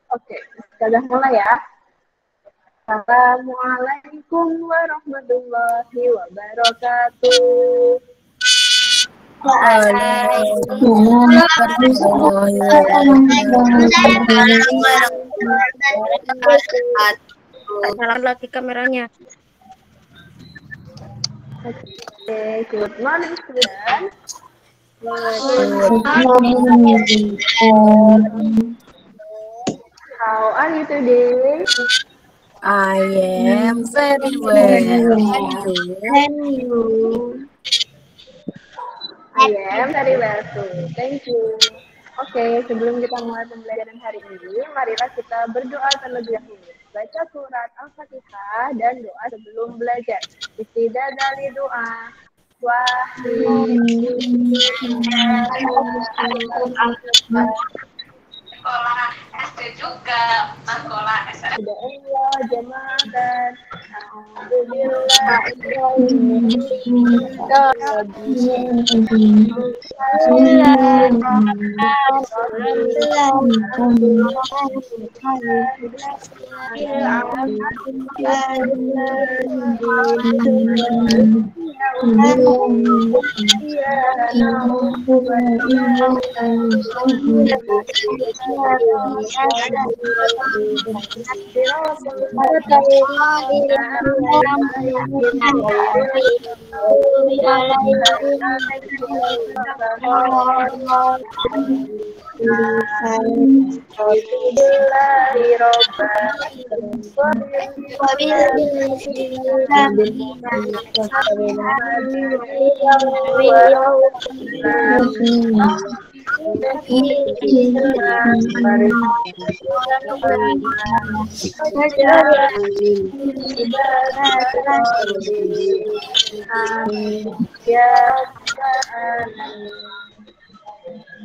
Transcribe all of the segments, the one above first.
Oke, sudah mulai ya. Assalamualaikum warahmatullahi wabarakatuh. Waalaikumsalam warahmatullahi wabarakatuh. Nyalakan lagi kameranya. Oke, good morning student. How are you today? I am very well. And you? I am very well too. Thank you. Oke, sebelum kita mulai pembelajaran hari ini, marilah kita berdoa terlebih dahulu. Baca surat Al-Fatihah dan doa sebelum belajar. Istidah dari doa. Sekolah SD juga, sekolah SMP. Allah jemaatan.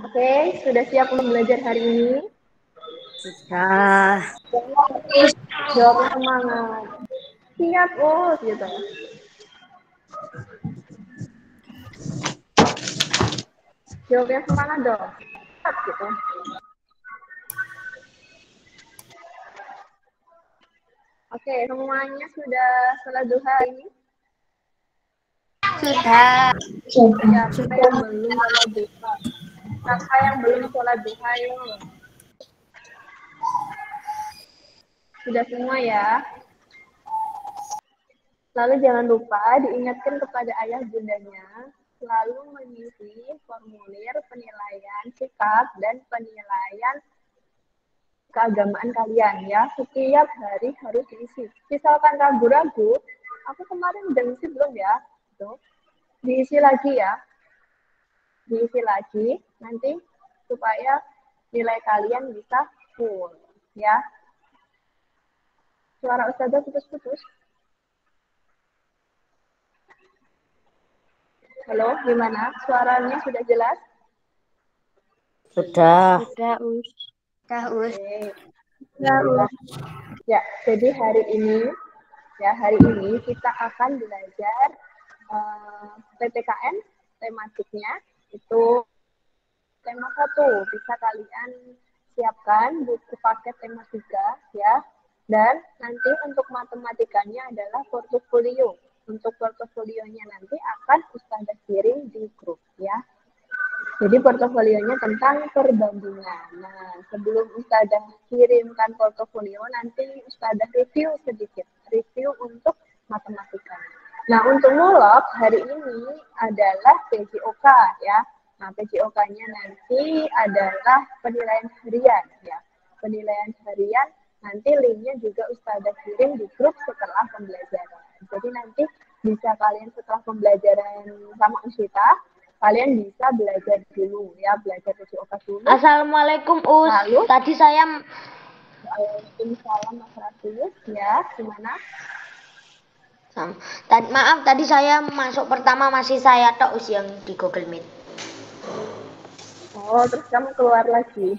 Oke, sudah siap untuk belajar hari ini? Sudah. Jawabnya semangat. Siap, gitu. Jawabnya semangat dong. Siap, gitu. Oke, semuanya sudah sholat duha ini? Sudah. Siapa yang belum sholat duha? Siapa yang belum sholat duha yuk? Sudah semua ya? Lalu jangan lupa diingatkan kepada ayah bundanya selalu mengisi formulir penilaian sikap dan penilaian keagamaan kalian ya. Setiap hari harus diisi. Misalkan ragu-ragu, aku kemarin udah ngisi belum ya? Tuh. Diisi lagi ya. Diisi lagi nanti supaya nilai kalian bisa full ya. Suara Ustazah putus-putus. Halo, gimana? Suaranya sudah jelas? Sudah. Sudah, Ya, jadi hari ini kita akan belajar PPKN tematiknya itu tema 1. Bisa kalian siapkan buku paket tema 3 ya. Dan nanti untuk matematikanya adalah portofolio. Untuk portofolionya nanti akan Ustazah kirim di grup ya. Jadi portofolionya tentang perbandingan. Nah, sebelum Ustazah kirimkan portofolio, nanti Ustazah review sedikit. Review untuk matematika. Nah, untuk mulok hari ini adalah PJOK ya. Nah, PJOK-nya nanti adalah penilaian harian ya. Penilaian harian nanti linknya juga Ustazah kirim di grup setelah pembelajaran. Jadi nanti bisa kalian setelah pembelajaran sama Usita, kalian bisa belajar dulu ya, belajar PJOK dulu. Assalamualaikum Us. Lalu Tadi saya Waalaikumsalam Mas Raffi ya, gimana? Maaf tadi saya masuk pertama masih saya tok Us yang di Google Meet. Oh, terus kamu keluar lagi.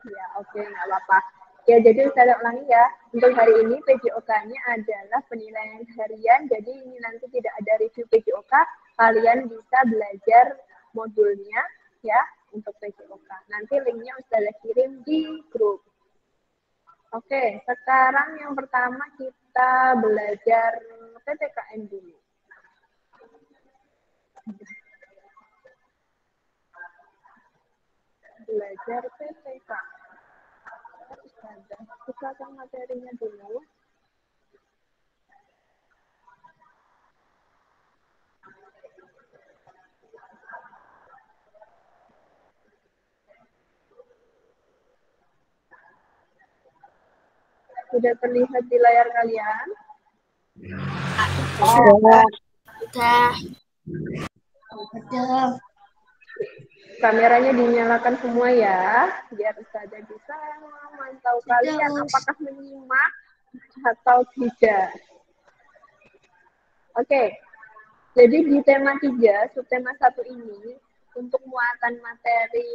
Ya, oke, nggak apa-apa. Ya, jadi saya ulangi ya. Untuk hari ini PJOK-nya adalah penilaian harian. Jadi ini nanti tidak ada review PJOK. Kalian bisa belajar modulnya ya. untuk PJOK. Nanti linknya Ustazah kirim di grup. Oke, sekarang yang pertama kita belajar PPKN dulu. Belajar PPK. Ustazah, bukakan materinya dulu. Sudah terlihat di layar kalian? Sudah. Kameranya dinyalakan semua ya, biar Ustazah bisa memantau kalian apakah menyimak atau tidak. Oke, jadi di tema 3, subtema 1 ini, untuk muatan materi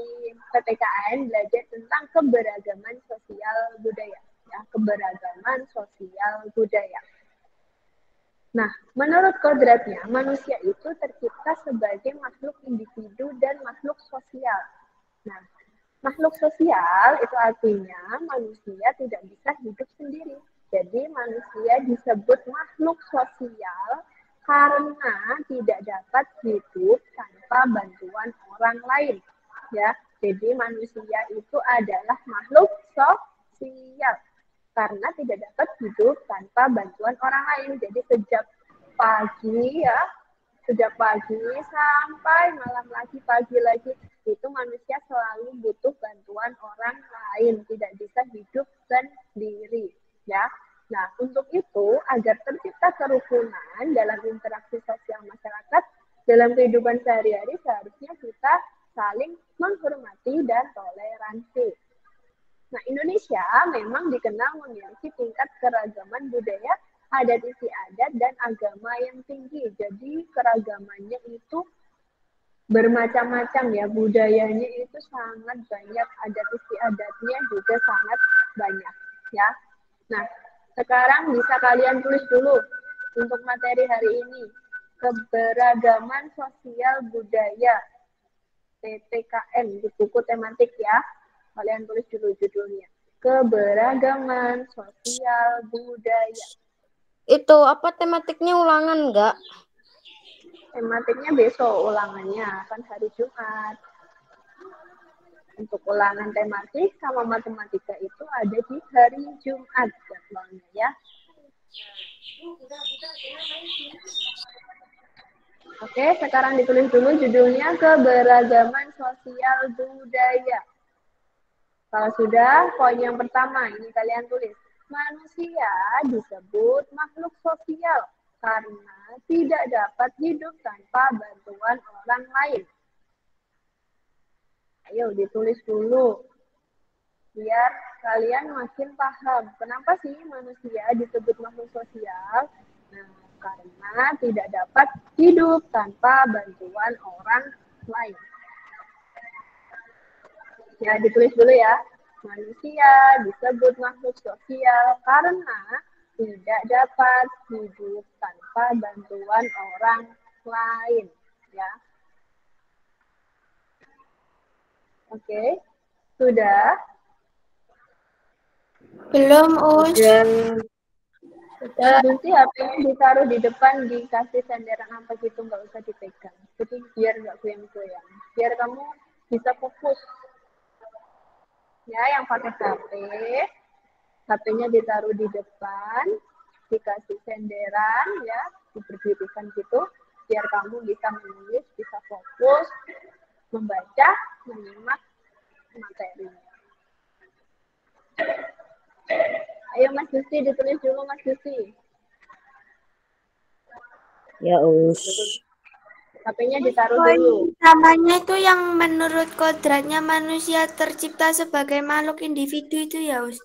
PPKN belajar tentang keberagaman sosial budaya. Ya, keberagaman sosial budaya. Nah, menurut kodratnya, manusia itu tercipta sebagai makhluk individu dan makhluk sosial. Nah, makhluk sosial itu artinya manusia tidak bisa hidup sendiri. Jadi manusia disebut makhluk sosial karena tidak dapat hidup tanpa bantuan orang lain. Ya, jadi manusia itu adalah makhluk sosial karena tidak dapat hidup tanpa bantuan orang lain. Jadi sejak pagi sampai malam lagi, pagi lagi, itu manusia selalu butuh bantuan orang lain, tidak bisa hidup sendiri, ya. Nah, untuk itu, agar tercipta kerukunan dalam interaksi sosial masyarakat, dalam kehidupan sehari-hari, seharusnya kita saling menghormati dan toleransi. Nah, Indonesia memang dikenal memiliki tingkat keragaman budaya, adat istiadat, dan agama yang tinggi. Jadi keragamannya itu bermacam-macam ya, budayanya itu sangat banyak, adat istiadatnya juga sangat banyak ya. Nah, sekarang bisa kalian tulis dulu untuk materi hari ini, keberagaman sosial budaya PPKN di buku tematik ya. Kalian tulis dulu judulnya, keberagaman sosial budaya. Itu apa tematiknya, ulangan enggak? Tematiknya besok ulangannya, kan hari Jumat. Untuk ulangan tematik sama matematika itu ada di hari Jumat jadwalnya ya. Oke, sekarang ditulis dulu judulnya, keberagaman sosial budaya. Kalau sudah, poin yang pertama ini kalian tulis, manusia disebut makhluk sosial karena tidak dapat hidup tanpa bantuan orang lain. Ayo ditulis dulu, biar kalian makin paham. Kenapa sih manusia disebut makhluk sosial? Nah, karena tidak dapat hidup tanpa bantuan orang lain. Ya, ditulis dulu ya. Manusia disebut makhluk sosial karena tidak dapat hidup tanpa bantuan orang lain. Ya. Oke, sudah? Belum, Us. Sudah. Nanti HP-nya ditaruh di depan, dikasih senderan apa gitu, nggak usah dipegang. Jadi biar nggak goyang-goyang. Biar kamu bisa fokus. Ya, yang pakai HP, HP-nya ditaruh di depan, dikasih senderan, ya, diberdirikan gitu, biar kamu bisa menulis, bisa fokus, membaca, menyimak materinya. Ayo Mas Gusti, ditulis dulu Mas Gusti. Ya, Us. HP-nya ditaruh Poin dulu. utamanya itu yang menurut kodratnya manusia tercipta sebagai makhluk individu itu ya, Us?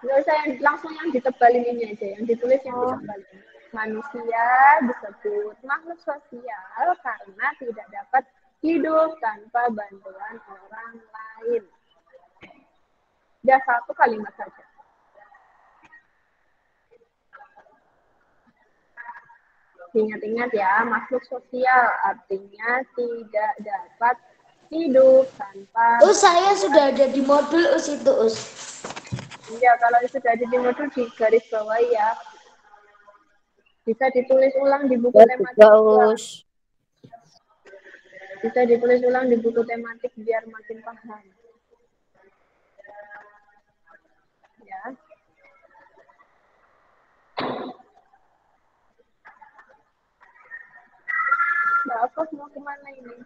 Nggak usah yang langsung yang ditebalin ini aja, yang ditulis yang ditebalin. Manusia disebut makhluk sosial karena tidak dapat hidup tanpa bantuan orang lain. Udah satu kalimat saja. Ingat-ingat ya, makhluk sosial artinya tidak dapat hidup tanpa Saya sudah ada di modul itu Iya, kalau sudah ada di modul di garis bawah ya. Bisa ditulis ulang di buku Ya tematik juga, juga. Us. Bisa ditulis ulang di buku tematik biar makin paham. Ya. Mbak Afif mau kemana ini?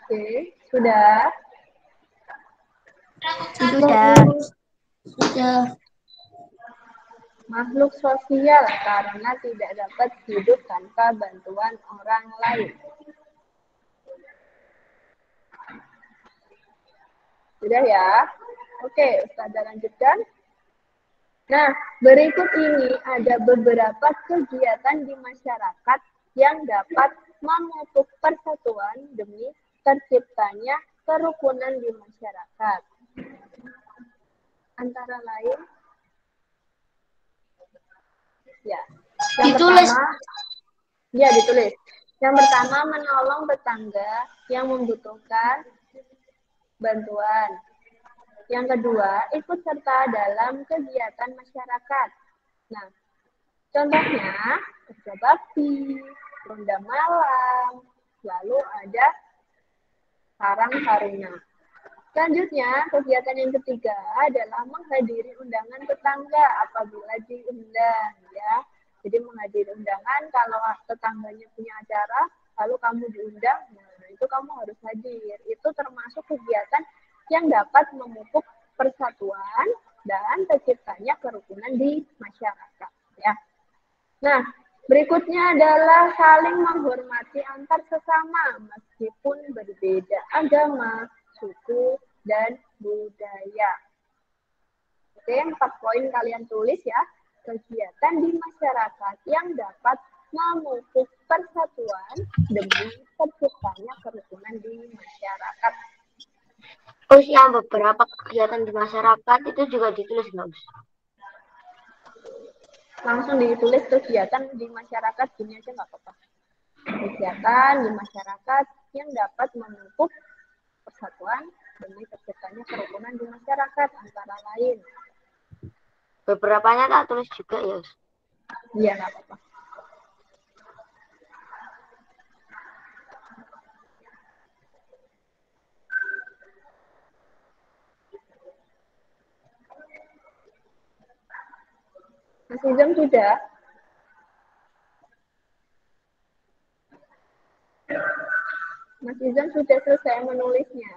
Oke, sudah. Sudah. Makhluk sosial karena tidak dapat hidup tanpa bantuan orang lain. Sudah ya? Oke, Ustazah lanjutkan. Nah, berikut ini ada beberapa kegiatan di masyarakat yang dapat memupuk persatuan demi terciptanya kerukunan di masyarakat. Antara lain, ya, yang Ditulis. pertama, ya ditulis. Yang pertama, menolong tetangga yang membutuhkan bantuan. Yang kedua, ikut serta dalam kegiatan masyarakat. Nah, contohnya kerja bakti, ronda malam, lalu ada sarang taruna. Selanjutnya, kegiatan yang ketiga adalah menghadiri undangan tetangga apabila diundang, ya. Jadi menghadiri undangan kalau tetangganya punya acara, lalu kamu diundang, nah itu kamu harus hadir. Itu termasuk kegiatan yang dapat memupuk persatuan dan terciptanya kerukunan di masyarakat, ya. Nah, berikutnya adalah saling menghormati antar sesama meskipun berbeda agama, suku, dan budaya. Oke, 4 poin kalian tulis ya. Kegiatan di masyarakat yang dapat memupuk persatuan demi terciptanya kerukunan di masyarakat. Terus yang beberapa kegiatan di masyarakat itu juga ditulis nggak, Us? Langsung ditulis kegiatan di masyarakat, gini aja nggak apa-apa. Kegiatan di masyarakat yang dapat memupuk persatuan demi terciptanya kerukunan di masyarakat antara lain. Beberapanya tak tulis juga ya, Us? Iya, nggak apa-apa. Mas Izam sudah? Mas Izam sudah selesai menulisnya?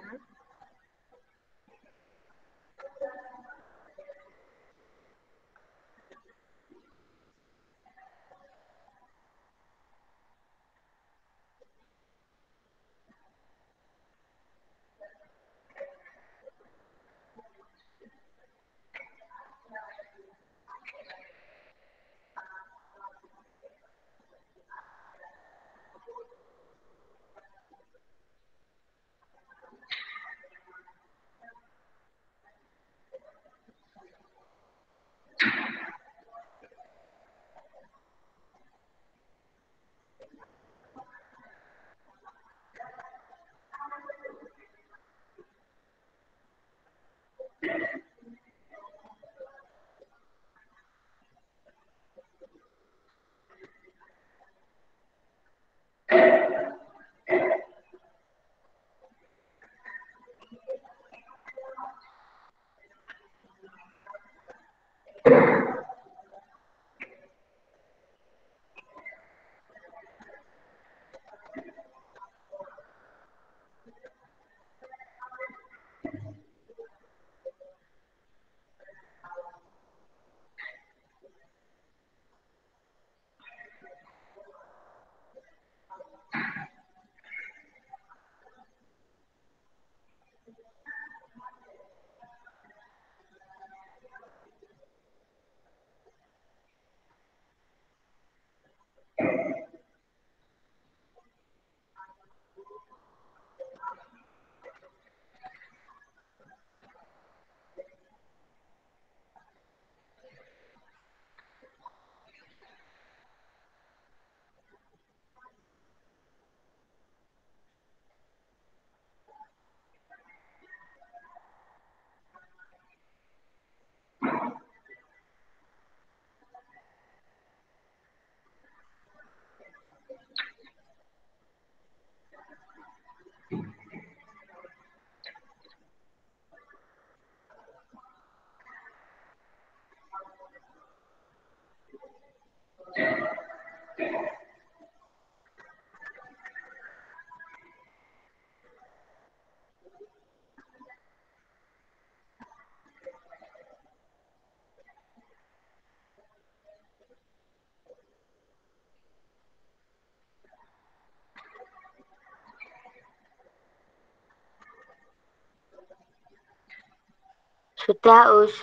Sudah, Us.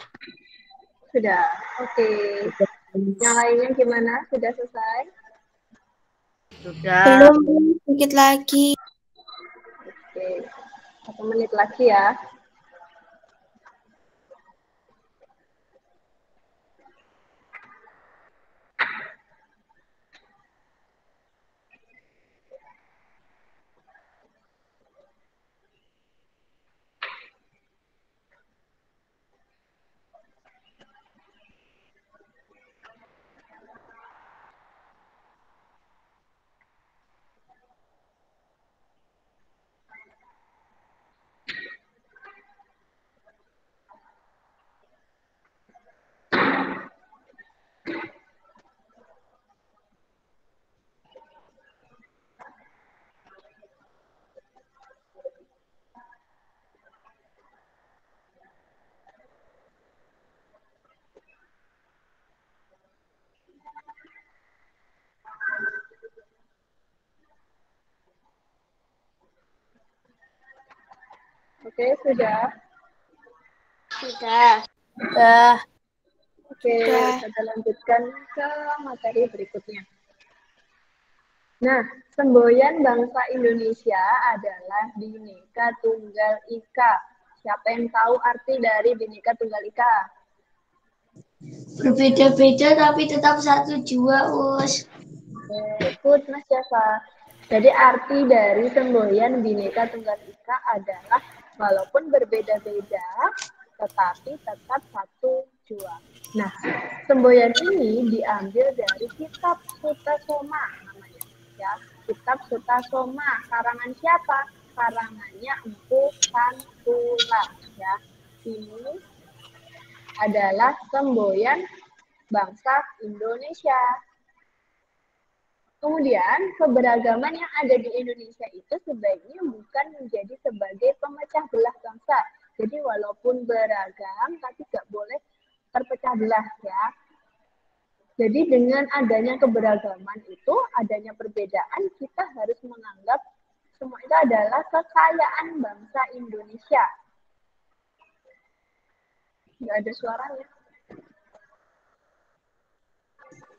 Sudah. Oke. Yang lainnya gimana? Sudah selesai? Sudah. Belum, sedikit lagi. Oke. 1 menit lagi ya. Oke, sudah. Sudah. Sudah. Oke, Sudah. kita lanjutkan ke materi berikutnya. Nah, semboyan bangsa Indonesia adalah Bhinneka Tunggal Ika. Siapa yang tahu arti dari Bhinneka Tunggal Ika? Berbeda-beda tapi tetap satu jua, Us. Good, Mas Java. Jadi arti dari semboyan Bhinneka Tunggal Ika adalah walaupun berbeda-beda, tetapi tetap satu jua. Nah, semboyan ini diambil dari Kitab Sutasoma namanya. Ya, Kitab Sutasoma. Karangan siapa? Karangannya Empu Tantula. Ya, ini adalah semboyan bangsa Indonesia. Kemudian, keberagaman yang ada di Indonesia itu sebaiknya bukan menjadi sebagai pemecah belah bangsa. Jadi walaupun beragam, tapi nggak boleh terpecah belah ya. Jadi dengan adanya keberagaman itu, adanya perbedaan, kita harus menganggap semua itu adalah kekayaan bangsa Indonesia. Nggak ada suaranya.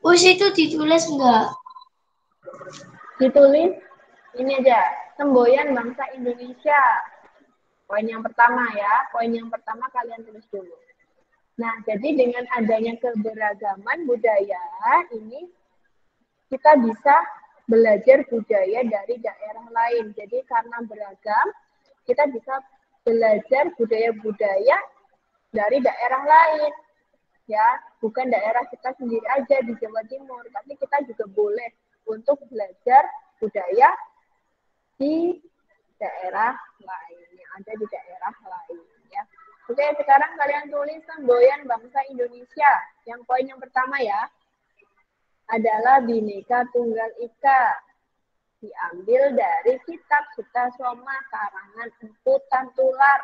Us itu ditulis enggak? Ditulis ini aja, semboyan bangsa Indonesia. Poin yang pertama ya, poin yang pertama kalian tulis dulu. Nah, jadi dengan adanya keberagaman budaya ini kita bisa belajar budaya dari daerah lain. Jadi karena beragam, kita bisa belajar budaya-budaya dari daerah lain. Ya, bukan daerah kita sendiri aja di Jawa Timur, tapi kita juga boleh untuk belajar budaya di daerah lain, yang ada di daerah lain ya. Oke, sekarang kalian tulis semboyan bangsa Indonesia. Yang poin yang pertama ya adalah Bhinneka Tunggal Ika. Diambil dari Kitab Sutasoma karangan Empu Tantulak.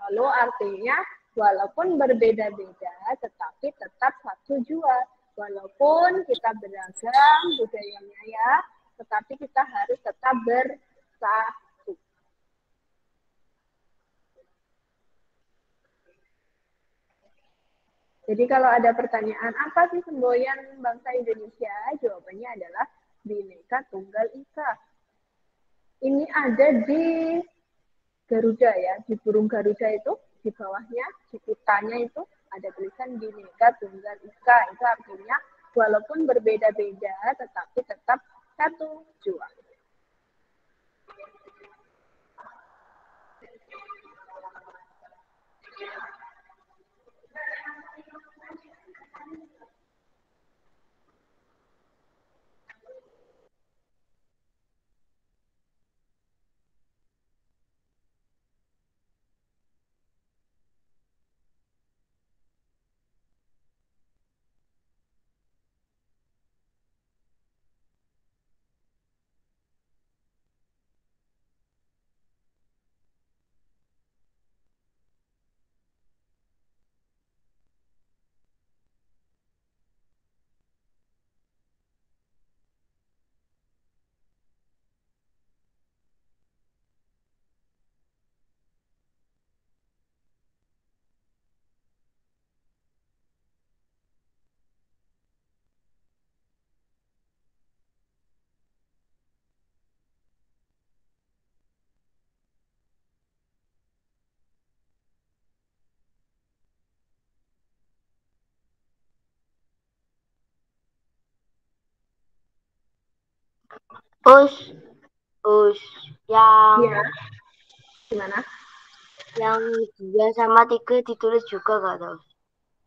Lalu artinya walaupun berbeda-beda tetapi tetap satu jua. Walaupun kita beragam budayanya ya, tetapi kita harus tetap bersatu. Jadi kalau ada pertanyaan, apa sih semboyan bangsa Indonesia? Jawabannya adalah Bhinneka Tunggal Ika. Ini ada di Garuda ya, di burung Garuda itu, di bawahnya, di kitanya itu, ada tulisan Bhinneka Tunggal Ika. Itu artinya, walaupun berbeda-beda, tetapi tetap satu jua. Us, us. Yang Ya, gimana? yang 2 sama 3 ditulis juga gak tahu.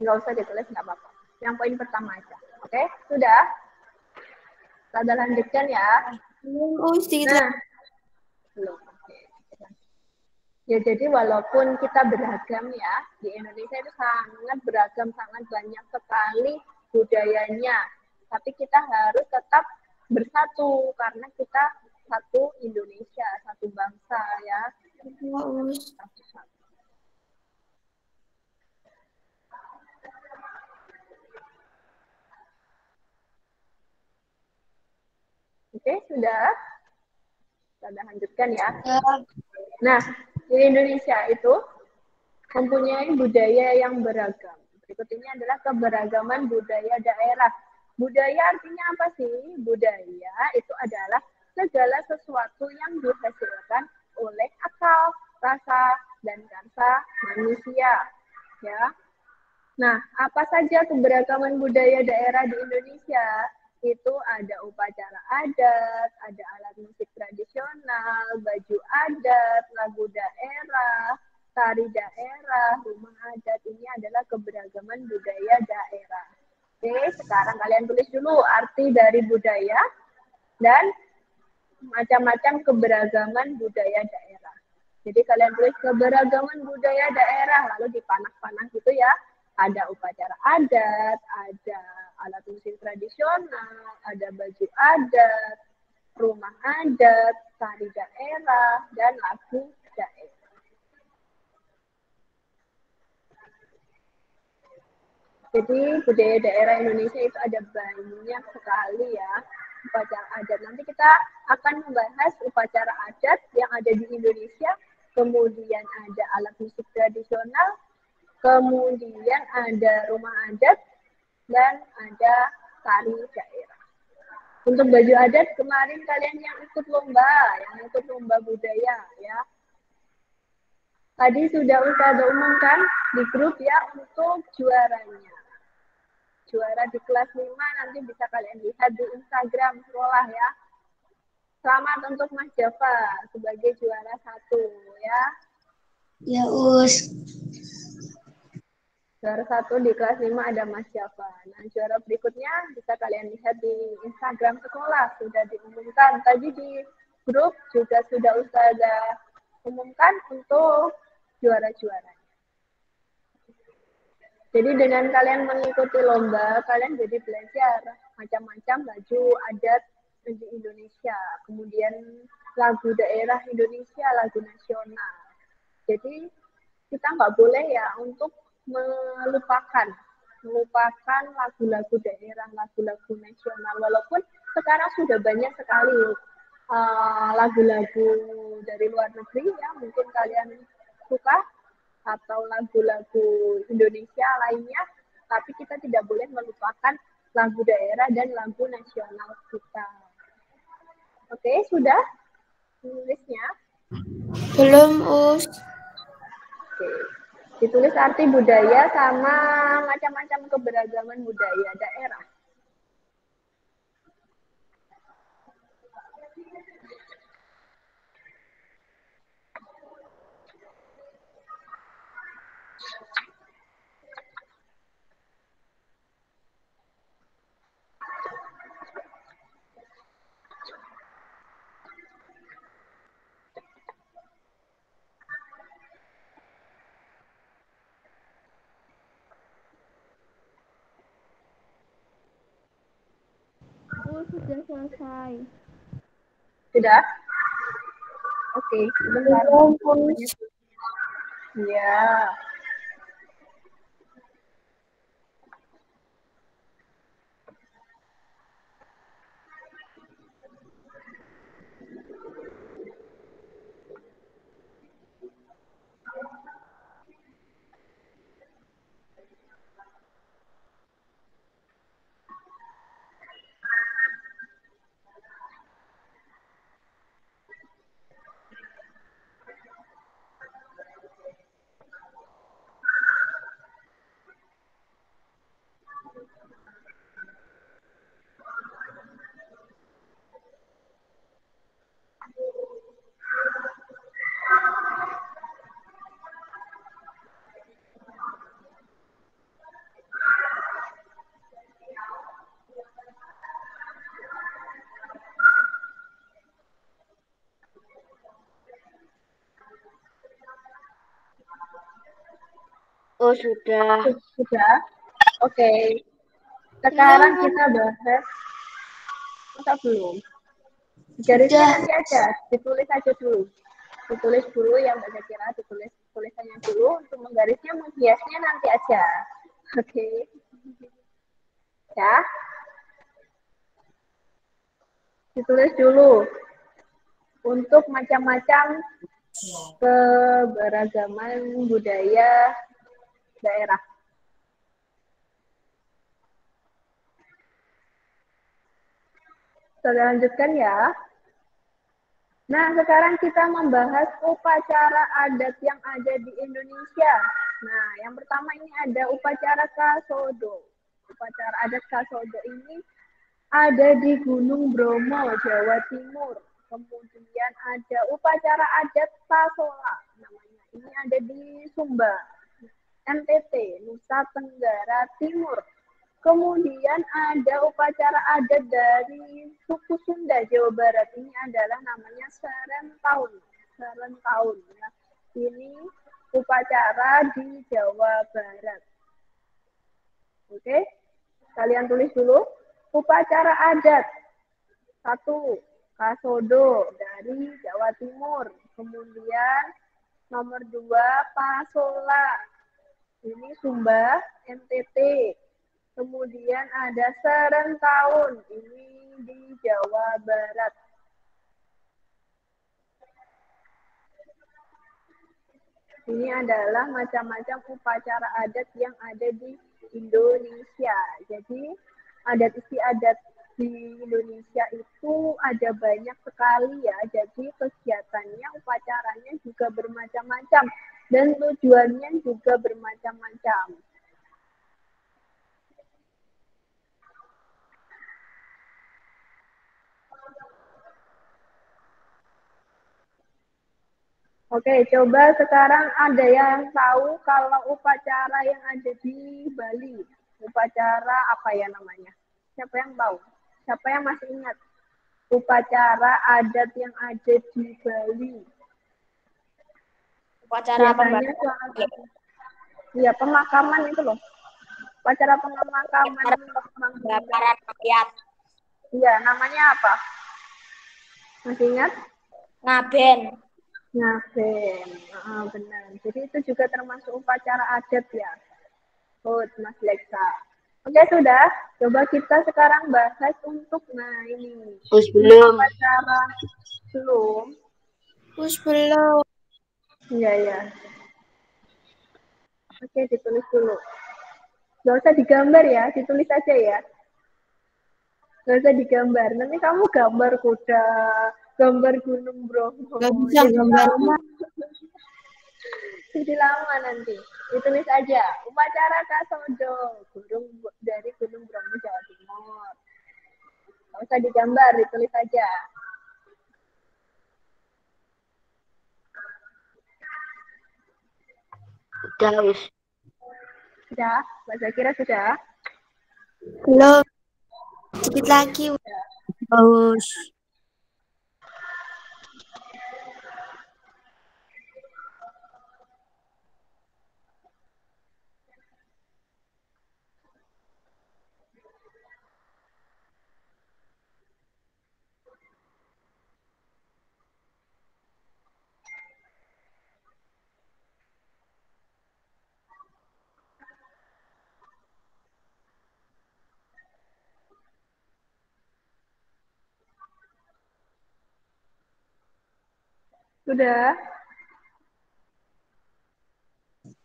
Nggak usah ditulis, nggak apa-apa. Yang poin pertama aja. Oke, sudah? Kita lanjutkan ya. Sedikit Nah, belum. Oke. Ya, jadi walaupun kita beragam ya, di Indonesia itu sangat beragam, sangat banyak sekali budayanya. Tapi kita harus tetap bersatu karena kita satu Indonesia, satu bangsa ya. Us. Oke, sudah? Kita lanjutkan ya. Ya. Nah, di Indonesia itu mempunyai budaya yang beragam. Berikut ini adalah keberagaman budaya daerah. Budaya artinya apa sih? Budaya itu adalah segala sesuatu yang dihasilkan oleh akal, rasa, dan karsa manusia. Ya. Nah, apa saja keberagaman budaya daerah di Indonesia? Itu ada upacara adat, ada alat musik tradisional, baju adat, lagu daerah, tari daerah, rumah adat. Ini adalah keberagaman budaya daerah. Oke, sekarang kalian tulis dulu arti dari budaya dan macam-macam keberagaman budaya daerah. Jadi kalian tulis keberagaman budaya daerah, lalu dipanah-panah gitu ya. Ada upacara adat, ada alat musik tradisional, ada baju adat, rumah adat, tari daerah, dan lagu daerah. Jadi budaya daerah Indonesia itu ada banyak sekali ya upacara adat. Nanti kita akan membahas upacara adat yang ada di Indonesia, kemudian ada alat musik tradisional, kemudian ada rumah adat, dan ada tari daerah. Untuk baju adat kemarin kalian yang ikut lomba budaya ya. Tadi sudah Ustazah umumkan di grup ya untuk juaranya. Juara di kelas 5 nanti bisa kalian lihat di Instagram sekolah ya. Selamat untuk Mas Java sebagai juara 1 ya. Ya, Us. Juara 1 di kelas 5 ada Mas Java. Nah, juara berikutnya bisa kalian lihat di Instagram sekolah. Sudah diumumkan. Tadi di grup juga sudah Ustazah umumkan untuk juara-juara. Jadi dengan kalian mengikuti lomba, kalian jadi belajar macam-macam baju adat di Indonesia, kemudian lagu daerah Indonesia, lagu nasional. Jadi kita nggak boleh ya untuk melupakan lagu-lagu daerah, lagu-lagu nasional. Walaupun sekarang sudah banyak sekali lagu-lagu dari luar negeri ya, mungkin kalian suka atau lagu-lagu Indonesia lainnya, tapi kita tidak boleh melupakan lagu daerah dan lagu nasional kita. Oke, sudah tulisnya? Belum, Us. Oke. Ditulis arti budaya sama macam-macam keberagaman budaya daerah. Sudah selesai. Sudah? Oke, sebentar. Belum, Us. Ya. Oh, sudah. Sudah? Oke. Sekarang kita bahas. Masa belum? Garisnya nanti aja, ditulis aja dulu. Ditulis dulu yang Mbak Zakira, ditulis tulisannya dulu. Untuk menggarisnya, menghiasnya nanti aja. Oke. Ya. Ditulis dulu. Untuk macam-macam keberagaman budaya daerah. Kita lanjutkan ya. Nah, sekarang kita membahas upacara adat yang ada di Indonesia. Nah, yang pertama ini ada upacara Kasodo. Upacara adat Kasodo ini ada di Gunung Bromo, Jawa Timur. Kemudian ada upacara adat Pasola, namanya. Ini ada di Sumba, NTT, Nusa Tenggara Timur. Kemudian ada upacara adat dari suku Sunda, Jawa Barat. Ini adalah namanya Serentahun. Serentahun. Ya. Ini upacara di Jawa Barat. Oke, kalian tulis dulu. Upacara adat. 1. Kasodo dari Jawa Timur. Kemudian nomor 2, Pasola. Ini Sumba, NTT. Kemudian ada Serentahun. Ini di Jawa Barat. Ini adalah macam-macam upacara adat yang ada di Indonesia. Jadi adat istiadat di Indonesia itu ada banyak sekali ya. Jadi kegiatannya, upacaranya juga bermacam-macam dan tujuannya juga bermacam-macam. Oke, coba sekarang ada yang tahu kalau upacara yang ada di Bali, upacara apa ya namanya? Siapa yang tahu? Siapa yang masih ingat? Upacara adat yang ada di Bali. Upacara Biasanya iya, pemakaman itu loh. Upacara pemakaman pembakaran rakyat. Iya, namanya apa? Masih ingat? Ngaben. Ngaben, benar. Jadi itu juga termasuk upacara adat ya. Mas Leksa. Oke, sudah. Coba kita sekarang bahas untuk, ini. Belum. Upacara belum. Belum. Iya. Oke, ditulis dulu. Gak usah digambar ya, ditulis aja ya. Gak usah digambar. Nanti kamu gambar kuda, gambar Gunung Bromo. Gak bisa gambarnya. Jadi lama nanti. Ditulis aja. Upacara Kasodo, dari Gunung Bromo, Jawa Timur. Gak usah digambar, ditulis aja. Sudah, Sudah? Mbak Zakira sudah? Belum. Sedikit lagi. Bagus. Sudah?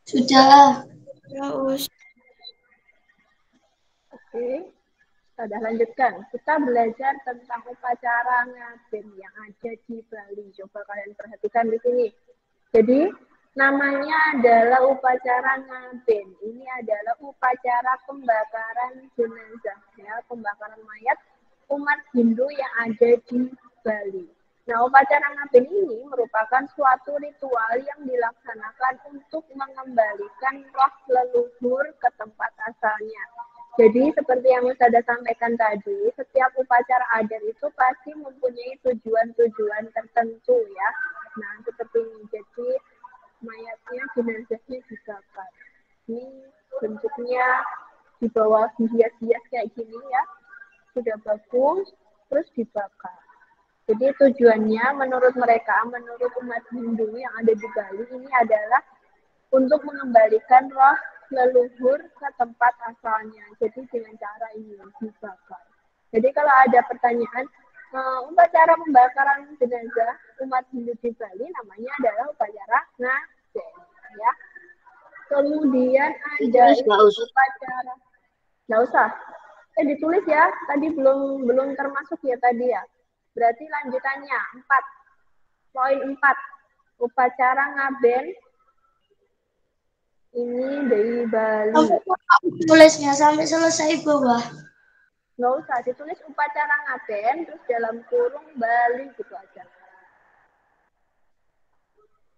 Sudah. Terus. Oke. Sudah lanjutkan. Kita belajar tentang upacara ngaben yang ada di Bali. Coba kalian perhatikan di sini. Jadi, namanya adalah upacara ngaben. Ini adalah upacara pembakaran jenazah, ya, pembakaran mayat umat Hindu yang ada di Bali. Nah, upacara ngaben ini merupakan suatu ritual yang dilaksanakan untuk mengembalikan roh leluhur ke tempat asalnya. Jadi seperti yang sudah sampaikan tadi, setiap upacara adat itu pasti mempunyai tujuan-tujuan tertentu ya. Nah, seperti ini. Jadi mayatnya, jenazahnya dibakar. Ini bentuknya di bawah hias-hias kayak gini ya, sudah bagus, terus dibakar. Jadi tujuannya menurut mereka, menurut umat Hindu yang ada di Bali ini adalah untuk mengembalikan roh leluhur ke tempat asalnya. Jadi dengan cara ini dibakar. Jadi kalau ada pertanyaan, upacara pembakaran jenazah umat Hindu di Bali namanya adalah upacara ngaben, ya. Kemudian ada upacara, nggak usah. Ditulis ya, tadi belum termasuk ya tadi ya. Berarti lanjutannya 4.4 upacara ngaben ini dari Bali. Tulisnya sampai selesai bawah. Nggak usah, ditulis upacara ngaben, terus dalam kurung Bali gitu aja.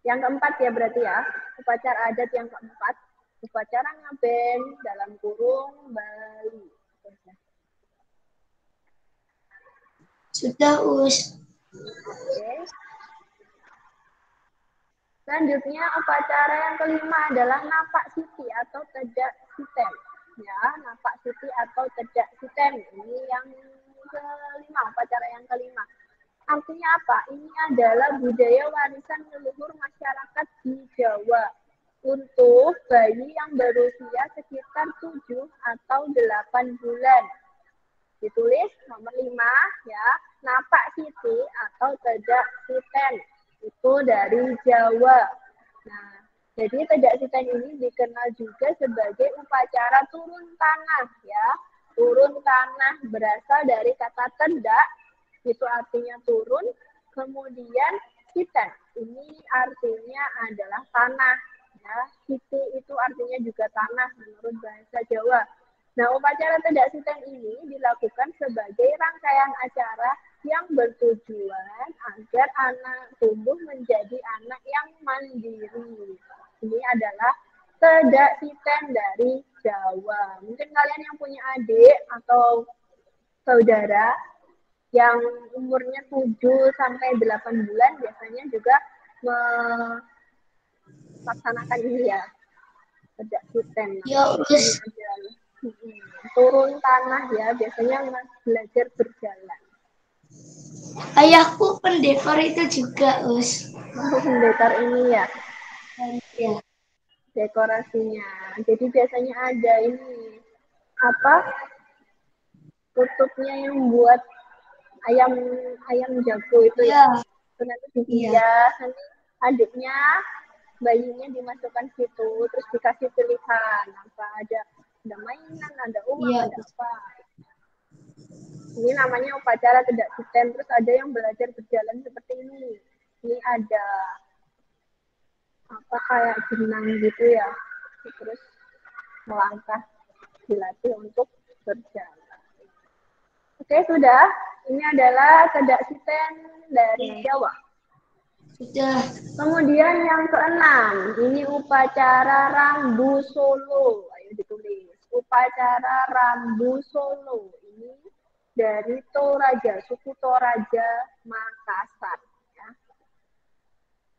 Yang keempat ya berarti ya, upacara adat yang keempat, upacara ngaben dalam kurung Bali. Sudah, Us. Oke. Selanjutnya upacara yang kelima adalah napak siti atau tedak siten. Ya, napak siti atau tedak siten. Ini yang kelima, upacara yang kelima. Artinya apa? Ini adalah budaya warisan leluhur masyarakat di Jawa untuk bayi yang berusia sekitar 7 atau 8 bulan. Ditulis nomor 5 ya, napak siti atau tedak siten. Itu dari Jawa. Nah, jadi tedak siten ini dikenal juga sebagai upacara turun tanah ya. Turun tanah berasal dari kata tedak, itu artinya turun, kemudian siten ini artinya adalah tanah ya. Siti itu artinya juga tanah menurut bahasa Jawa. Nah, upacara tedak siten ini dilakukan sebagai rangkaian acara yang bertujuan agar anak tumbuh menjadi anak yang mandiri. Ini adalah tedak siten dari Jawa. Mungkin kalian yang punya adik atau saudara yang umurnya 7 sampai 8 bulan biasanya juga melaksanakan ini ya. Tedak siten. Ya, Us. Turun tanah ya, biasanya belajar berjalan. Ayahku pendekor itu juga, Us. Pendekar ini ya, Ya. dekorasinya. Jadi biasanya ada ini apa? Tutupnya yang buat ayam jago itu ya. Itu nanti dihias, nanti adiknya bayinya dimasukkan situ, terus dikasih pilihan apa ada mainan, ada uang, ada apa. Ini namanya upacara tedak siten. Terus ada yang belajar berjalan seperti ini. Ini ada apa kayak jenang gitu ya. Terus melangkah, dilatih untuk berjalan. Oke, sudah. Ini adalah tedak siten dari Jawa. Sudah. Kemudian yang keenam, ini upacara Rambu Solo. Ayo ditulis. Upacara Rambu Solo. Ini dari Toraja, suku Toraja Makassar. Ya.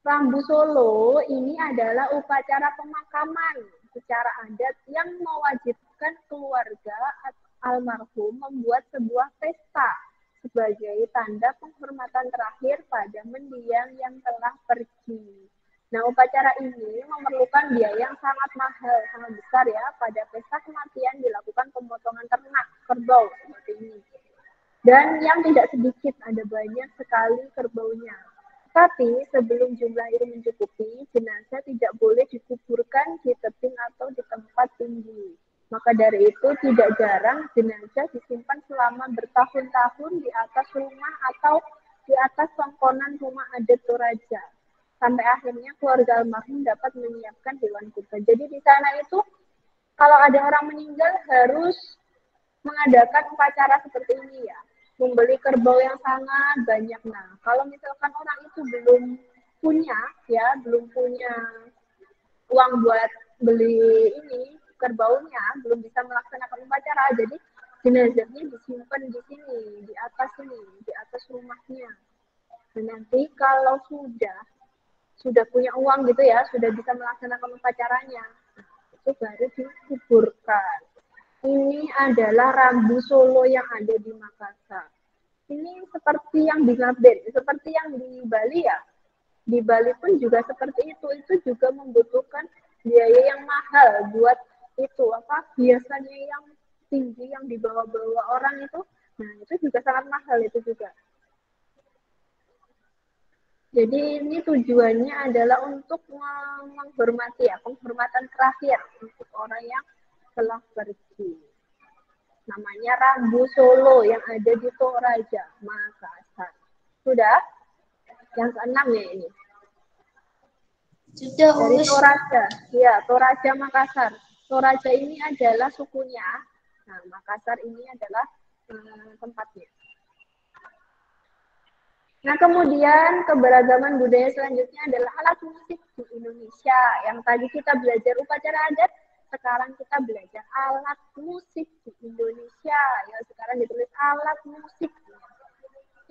Rambu Solo ini adalah upacara pemakaman secara adat yang mewajibkan keluarga almarhum membuat sebuah pesta sebagai tanda penghormatan terakhir pada mendiang yang telah pergi. Nah, upacara ini memerlukan biaya yang sangat mahal, sangat besar ya. Pada pesta kematian dilakukan pemotongan ternak, kerbau, seperti ini. Dan yang tidak sedikit, ada banyak sekali kerbaunya. Tapi sebelum jumlah itu mencukupi, jenazah tidak boleh dikuburkan di tebing atau di tempat tinggi. Maka dari itu tidak jarang jenazah disimpan selama bertahun-tahun di atas rumah atau di atas songkonan rumah adat Toraja. Sampai akhirnya keluarga almarhum dapat menyiapkan hewan kurban. Jadi di sana itu kalau ada orang meninggal harus mengadakan upacara seperti ini ya. Membeli kerbau yang sangat banyak. Nah, kalau misalkan orang itu belum punya ya, belum punya uang buat beli ini kerbaunya, belum bisa melaksanakan upacara, jadi jenazahnya disimpan di sini, di atas rumahnya. Dan nanti kalau sudah punya uang gitu ya, sudah bisa melaksanakan upacaranya, itu baru dikuburkan. Ini adalah Rambu Solo yang ada di Makassar. Ini seperti yang di Ngaben, seperti yang di Bali ya. Di Bali pun juga seperti itu. Itu juga membutuhkan biaya yang mahal buat itu apa biasanya yang tinggi yang dibawa-bawa orang itu. Nah, itu juga sangat mahal itu juga. Jadi ini tujuannya adalah untuk menghormati ya, penghormatan terakhir untuk orang yang telah pergi. Namanya Rambu Solo yang ada di Toraja, Makassar. Sudah? Yang keenam ya ini. Sudah, Dari Us. Toraja. Ya, Toraja Makassar. Toraja ini adalah sukunya. Nah, Makassar ini adalah tempatnya. Nah, kemudian keberagaman budaya selanjutnya adalah alat musik di Indonesia. Yang tadi kita belajar upacara adat, sekarang kita belajar alat musik di Indonesia. Ya, sekarang ditulis alat musik.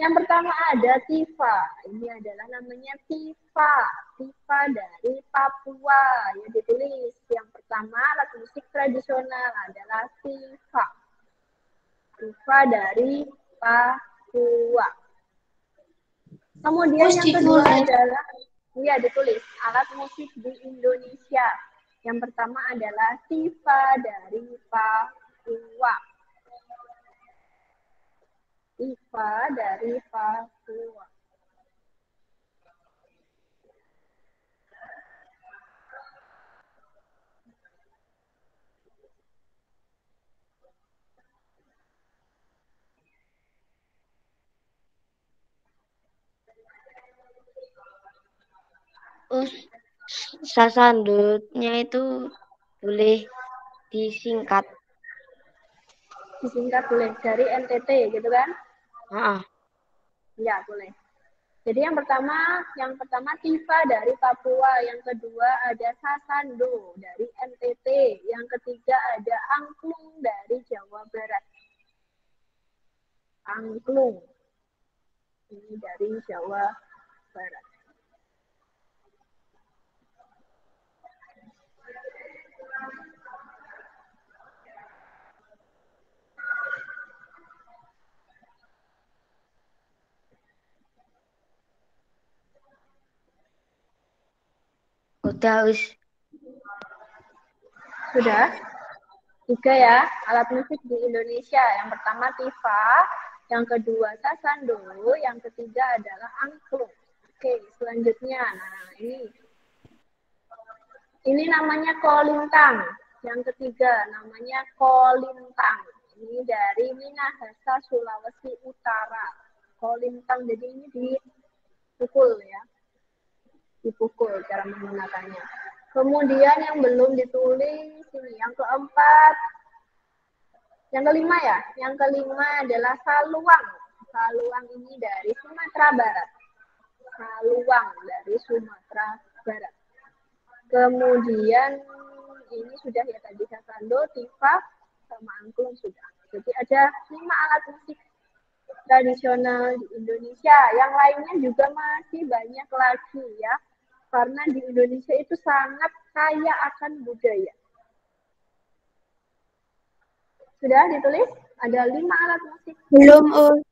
Yang pertama ada tifa. Ini adalah namanya tifa. Tifa dari Papua. Ya, ditulis. Yang pertama alat musik tradisional adalah tifa. Tifa dari Papua. Kemudian yang kedua adalah, ya ditulis, alat musik di Indonesia. Yang pertama adalah tifa dari Papua. Tifa dari Papua. Sasandutnya itu boleh disingkat. Disingkat boleh dari NTT gitu kan? Ya, boleh. Jadi yang pertama tifa dari Papua, yang kedua ada sasando dari NTT, yang ketiga ada angklung dari Jawa Barat. Angklung ini dari Jawa Barat. Udah, Us. Sudah? 3 ya, alat musik di Indonesia. Yang pertama tifa, yang kedua sasando, yang ketiga adalah angklung. Oke, selanjutnya. Nah, ini namanya kolintang. Yang ketiga namanya kolintang. Ini dari Minahasa, Sulawesi Utara. Kolintang, jadi ini dipukul ya. Dipukul cara menggunakannya. Kemudian yang belum ditulis ini yang keempat. Yang kelima ya. Yang kelima adalah saluang. Saluang ini dari Sumatera Barat. Saluang dari Sumatera Barat. Kemudian ini sudah ya tadi sasando, tifa, sama angklung sudah. Jadi ada 5 alat musik tradisional di Indonesia. Yang lainnya juga masih banyak lagi ya. Karena di Indonesia itu sangat kaya akan budaya. Sudah ditulis? Ada 5 alat musik. Belum,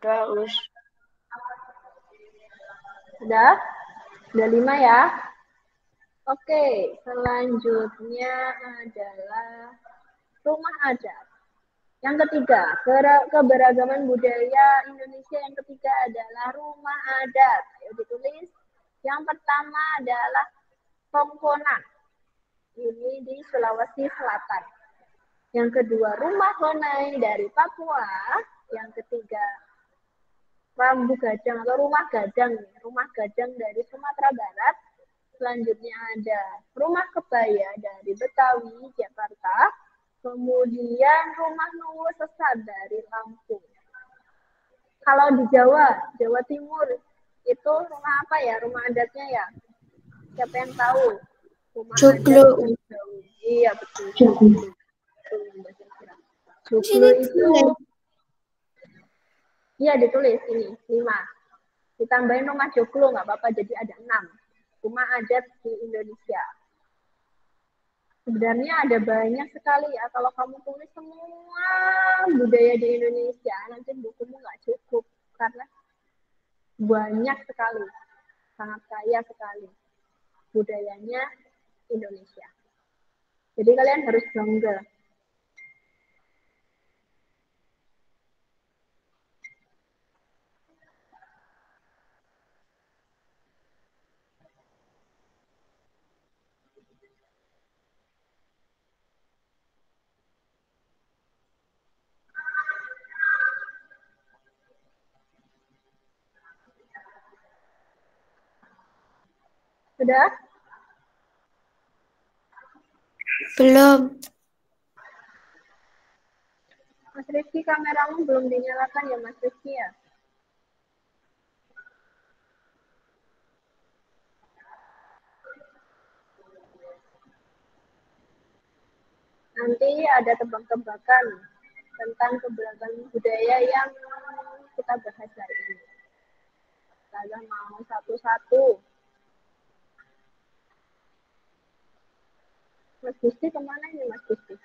Udah, Us. Sudah? Sudah 5 ya? Oke, selanjutnya adalah rumah adat. Yang ketiga, keberagaman budaya Indonesia yang ketiga adalah rumah adat. Ayo ditulis. Yang pertama adalah Tongkonan. Ini di Sulawesi Selatan. Yang kedua, rumah Honai dari Papua. Yang ketiga, Rambu Gadang atau rumah gadang. Rumah gadang dari Sumatera Barat. Selanjutnya ada rumah kebaya dari Betawi, Jakarta. Kemudian rumah Nuwu Sesat dari Lampung. Kalau di Jawa, Jawa Timur, itu rumah apa ya? Rumah adatnya ya? Siapa yang tahu? Rumah Joglo. adat Jawa. Iya, betul. Joglo. Joglo itu, iya ditulis ini, 5. Ditambahin rumah joglo, nggak apa-apa, jadi ada 6. Rumah adat di Indonesia. Sebenarnya ada banyak sekali ya, kalau kamu tulis semua budaya di Indonesia, nanti bukumu nggak cukup, karena banyak sekali, sangat kaya sekali budayanya Indonesia. Jadi kalian harus bangga. Sudah? Belum. Mas Rizky, kameramu belum dinyalakan ya, Mas Rizky ya? Nanti ada tebak-tebakan tentang keberagaman budaya yang kita bahas hari ini. Saya mau satu-satu. Mas Gusti kemana ini, Mas Gusti?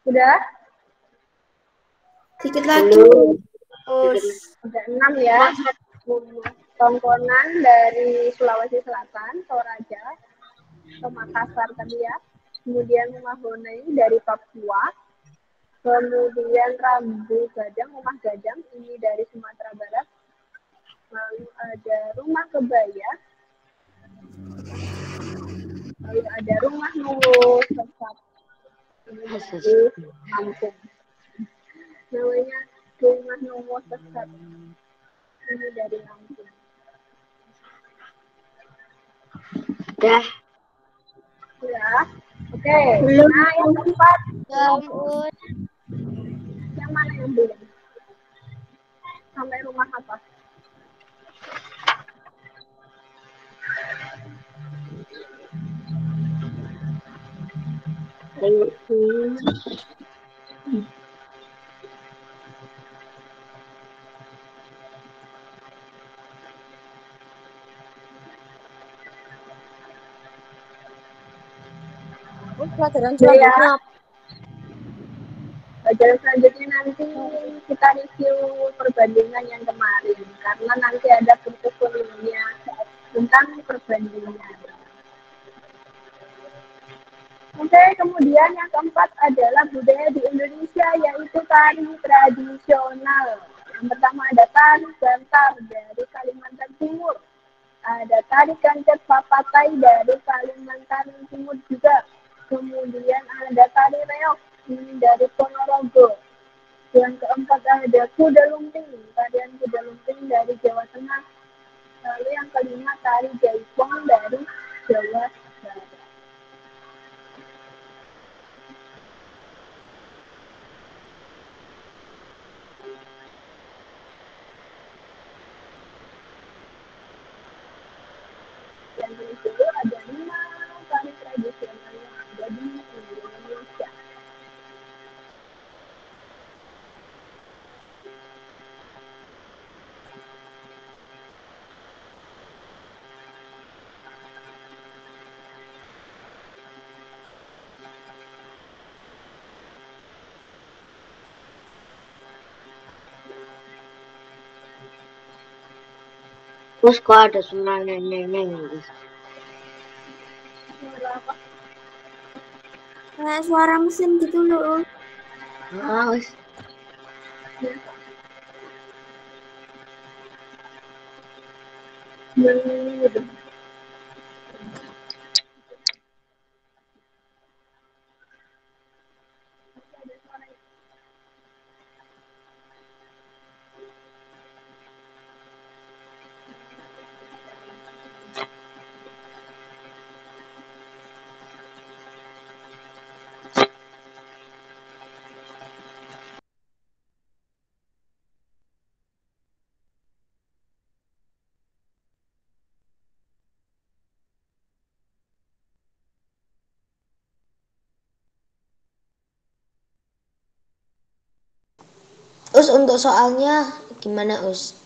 Sudah? Dikit lagi. Ada 6 ya. Tongkonan dari Sulawesi Selatan, Toraja, ke Makassar tadi ya. Kemudian rumah Bonai dari Papua. Kemudian Rambu Gadang, rumah Gadang, ini dari Sumatera Barat. Lalu ada rumah Kebaya. Lalu ada rumah Nuwu Sesat. Ini dari Lampung. Namanya rumah Nuwu Sesat. Ini dari Lampung. Dah. Ya, oke. Nah, yang keempat. Yang mana yang belum? Sampai rumah apa? Pelajaran Ya. Pelajaran selanjutnya nanti kita review perbandingan yang kemarin, karena nanti ada kurikulumnya tentang perbandingan. Oke, kemudian yang keempat adalah budaya di Indonesia, yaitu tari tradisional. Yang pertama ada tari Bantar dari Kalimantan Timur. Ada tari Kancet Papatai dari Kalimantan Timur juga. Kemudian ada tari reok ini dari Ponorogo. Yang keempat ada kuda lumping, tarian kuda lumping dari Jawa Tengah. Lalu yang kelima tari jaipong dari Jawa Barat. Yang kedua ada 5 tari tradisional yang ada di Indonesia. Terus kok ada suara nenek gitu. Suara apa? Kayak suara mesin gitu loh. Haus. Us untuk soalnya gimana Us?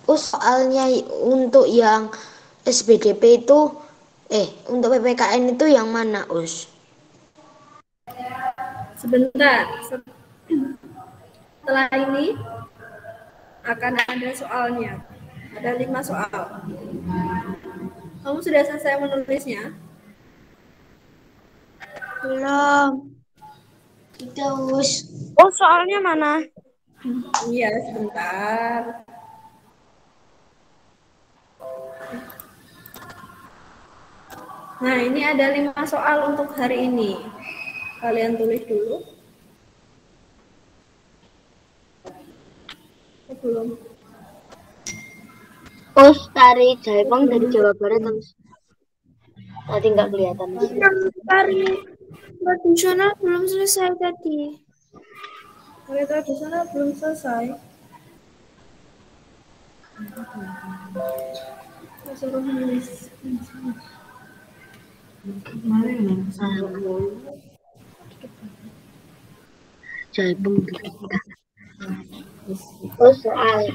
Soalnya untuk yang SBDP itu untuk PPKN itu yang mana Us? Sebentar. Setelah ini akan ada soalnya. Ada 5 soal. Kamu sudah selesai menulisnya? Belum. Tidak, Us. Oh, soalnya mana? Iya, sebentar. Nah, ini ada 5 soal untuk hari ini. Kalian tulis dulu. Belum. Us tari Jaipong dari Jawa Barat Us. Tadi nggak kelihatan. Yang tari tradisional belum selesai tadi. Tari tradisional belum selesai. Suruh nulis. Jaipong. Us soal.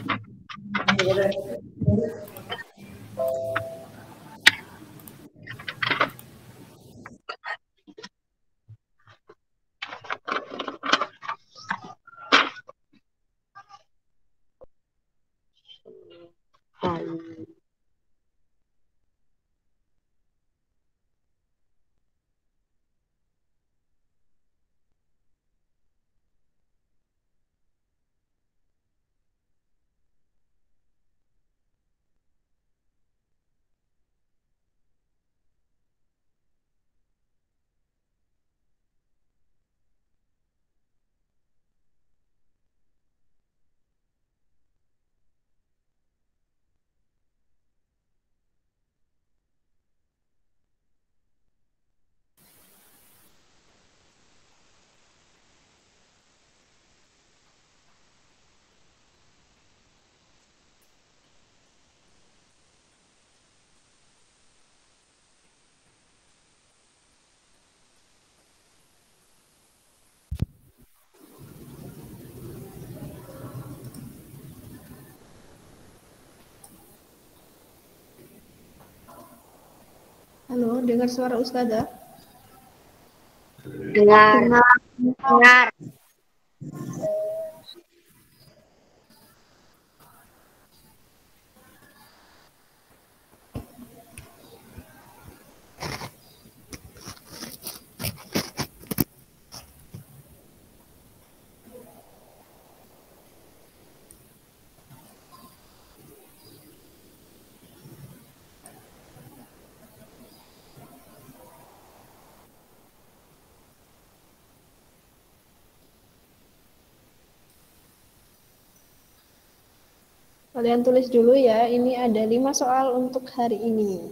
Halo, dengar suara Ustazah? Dengar. Dengar. Kalian tulis dulu ya, ini ada 5 soal untuk hari ini.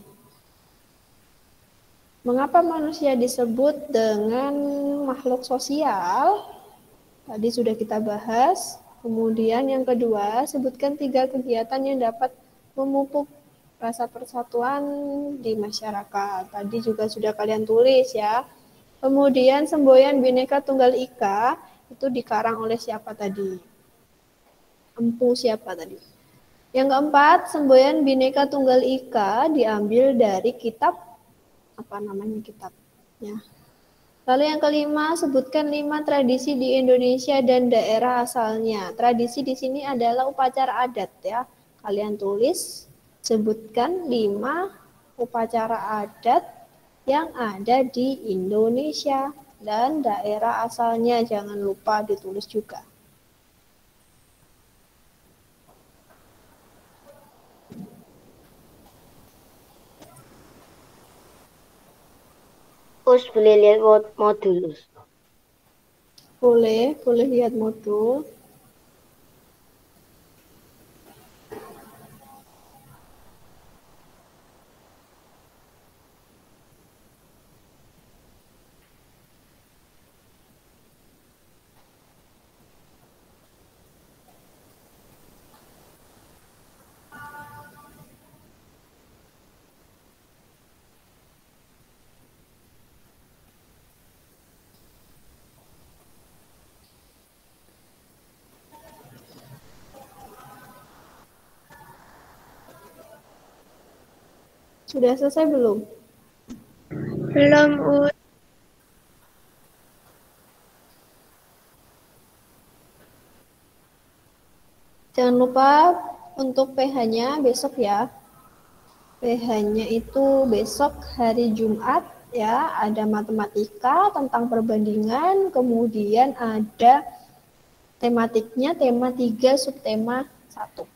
Mengapa manusia disebut dengan makhluk sosial? Tadi sudah kita bahas. Kemudian yang kedua, sebutkan 3 kegiatan yang dapat memupuk rasa persatuan di masyarakat. Tadi juga sudah kalian tulis ya. Kemudian semboyan Bhinneka Tunggal Ika itu dikarang oleh siapa tadi? Empu siapa tadi? Yang keempat, semboyan Bhinneka Tunggal Ika diambil dari kitab, apa namanya kitabnya? Lalu yang kelima, sebutkan 5 tradisi di Indonesia dan daerah asalnya. Tradisi di sini adalah upacara adat ya. Kalian tulis, sebutkan 5 upacara adat yang ada di Indonesia dan daerah asalnya. Jangan lupa ditulis juga. Us boleh lihat modul Us. Boleh lihat modul. Sudah selesai belum? Belum, Us. Jangan lupa untuk PH-nya besok ya. PH-nya itu besok hari Jumat ya, ada matematika tentang perbandingan, kemudian ada tematiknya tema 3 subtema 1.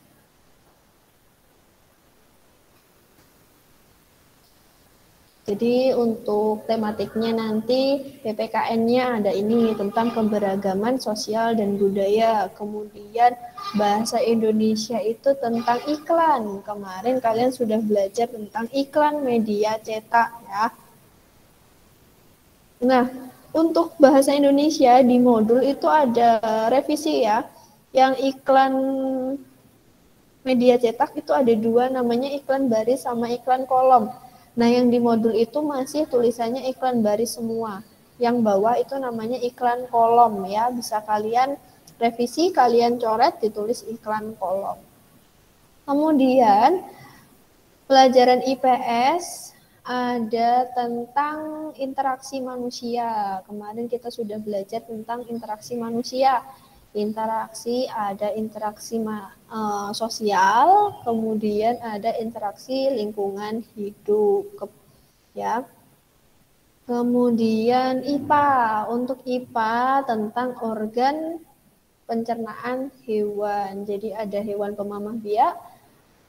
Jadi untuk tematiknya nanti PPKN-nya ada ini tentang keberagaman sosial dan budaya. Kemudian bahasa Indonesia itu tentang iklan. Kemarin kalian sudah belajar tentang iklan media cetak ya. Nah, untuk bahasa Indonesia di modul itu ada revisi ya. Yang iklan media cetak itu ada dua, namanya iklan baris sama iklan kolom. Nah, yang di modul itu masih tulisannya iklan baris semua. Yang bawah itu namanya iklan kolom ya. Bisa kalian revisi, kalian coret, ditulis iklan kolom. Kemudian pelajaran IPS ada tentang interaksi manusia. Kemarin kita sudah belajar tentang interaksi manusia. Ada interaksi sosial, kemudian ada interaksi lingkungan hidup, ya. Kemudian IPA, untuk IPA tentang organ pencernaan hewan. Jadi ada hewan pemamah biak,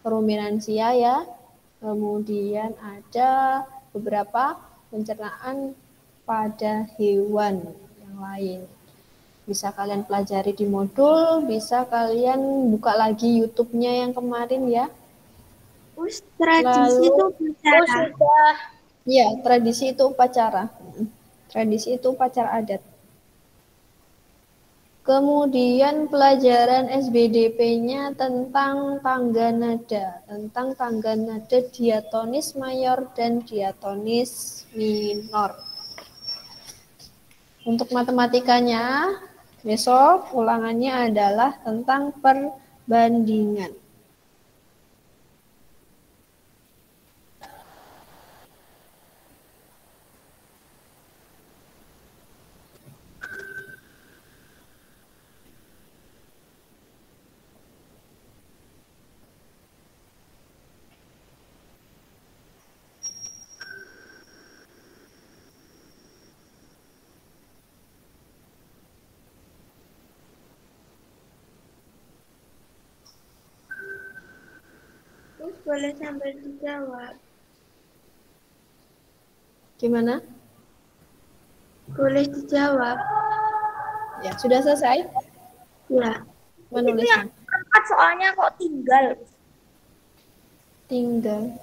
ruminansia ya. Kemudian ada beberapa pencernaan pada hewan yang lain. Bisa kalian pelajari di modul, bisa kalian buka lagi YouTube-nya yang kemarin ya. Us, tradisi itu bicara. Iya, tradisi itu upacara. Tradisi itu upacara adat. Kemudian pelajaran SBDP-nya tentang tangga nada diatonis mayor dan diatonis minor. Untuk matematikanya, besok ulangannya adalah tentang perbandingan. Us, boleh sambil dijawab. Gimana? Boleh dijawab. Ya, sudah selesai Ya. menulisnya? Empat soalnya kok tinggal. Tinggal.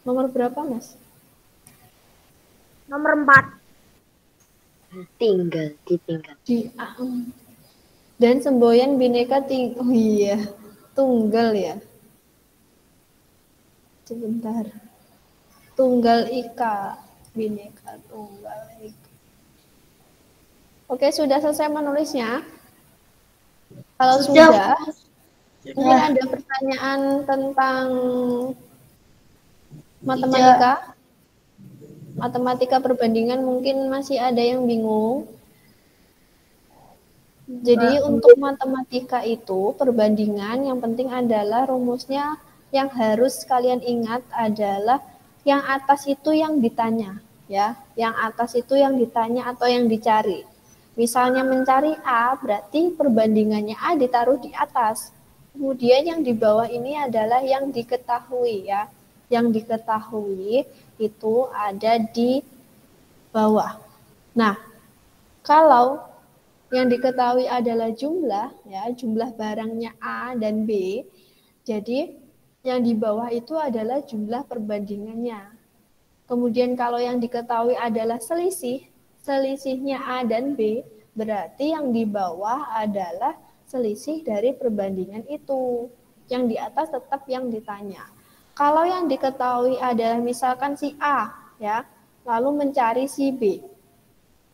Nomor berapa, Mas? Nomor 4. Ditinggal. Dan semboyan bineka oh iya, tunggal ya. Sebentar. Tunggal ika, bineka tunggal ika. Oke, sudah selesai menulisnya? Kalau sudah, mungkin ada pertanyaan tentang matematika? Matematika perbandingan mungkin masih ada yang bingung. Jadi untuk matematika itu perbandingan yang penting adalah rumusnya yang harus kalian ingat adalah yang atas itu yang ditanya ya, yang atas itu yang ditanya atau yang dicari. Misalnya mencari A berarti perbandingannya A ditaruh di atas. Kemudian yang di bawah ini adalah yang diketahui ya. yang diketahui itu ada di bawah. Nah, kalau yang diketahui adalah jumlah, ya, jumlah barangnya A dan B, jadi yang di bawah itu adalah jumlah perbandingannya. Kemudian kalau yang diketahui adalah selisih, selisihnya A dan B, berarti yang di bawah adalah selisih dari perbandingan itu. Yang di atas tetap yang ditanya. Kalau yang diketahui adalah misalkan si A, ya, lalu mencari si B.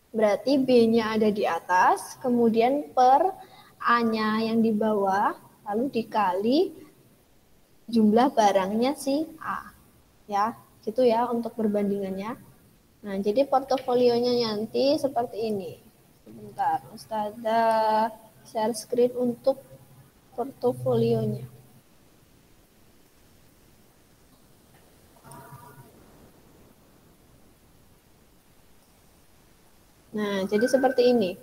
Berarti B-nya ada di atas, kemudian per A-nya yang di bawah, lalu dikali jumlah barangnya si A. Ya, gitu ya untuk perbandingannya. Nah, jadi portofolionya nanti seperti ini. Sebentar, Ustazah share screen untuk portofolionya. Nah, jadi seperti ini.